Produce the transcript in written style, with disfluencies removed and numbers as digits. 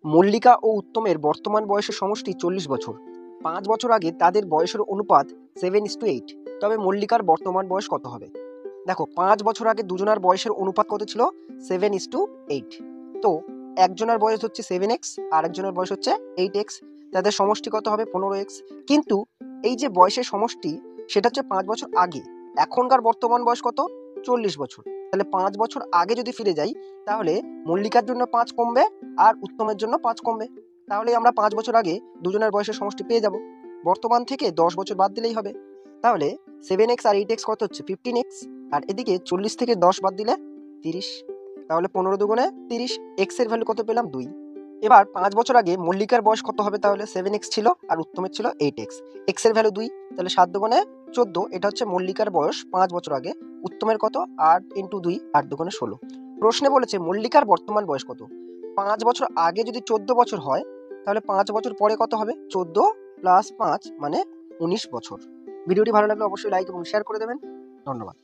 মল্লিকা ও উত্তমের বর্তমান বয়সের সমষ্টি 40 বছর। 5 বছর আগে তাদের বয়সের অনুপাত 7:8। তবে মল্লিকার বর্তমান বয়স কত হবে? দেখো, 5 বছর আগে দুজনার বয়সের অনুপাত কত ছিল? 7:8। তো একজনের বয়স হচ্ছে 7x আর একজনের বয়স হচ্ছে 8x। তাদের সমষ্টি কত হবে? 15x। কিন্তু এই যে বয়সের সমষ্টি, সেটা হচ্ছে 5 বছর আগে। এখনকার বর্তমান বয়স কত? 40 বছর। তাহলে 5 বছর আগে যদি ফিরে যাই, তাহলে মল্লিকার জন্য 5 কমবে আর উত্তমের জন্য 5 কমবে। তাহলে আমরা 5 বছর আগে দুজনের বয়সের সমষ্টি পেয়ে যাব। বর্তমান থেকে 10 বছর বাদ দিলেই হবে। তাহলে 7x আর 8x কত হচ্ছে? 15x। আর এদিকে 40 থেকে 10 বাদ দিলে 30। তাহলে 15 দুগুণে 30। এক্স এর ভ্যালু কত পেলাম? 2। এবার 5 বছর আগে মল্লিকার বয়স কত হবে? তাহলে 7x ছিল আর উত্তমের ছিল 8x। এক্স এর ভ্যালু 2, তাহলে 7 দুগুণে 14। এটা হচ্ছে মল্লিকার বয়স 5 বছর আগে। উত্তমের কত? 8 × 2, 8 দুগুণে 16। প্রশ্নে বলেছে মল্লিকার বর্তমান বয়স কত। 5 বছর আগে যদি 14 বছর হয়, তাহলে 5 বছর পরে কত হবে? 14 + 5 মানে 19 বছর। ভিডিওটি ভালো লাগলে অবশ্যই লাইক এবং শেয়ার করে দেবেন। ধন্যবাদ।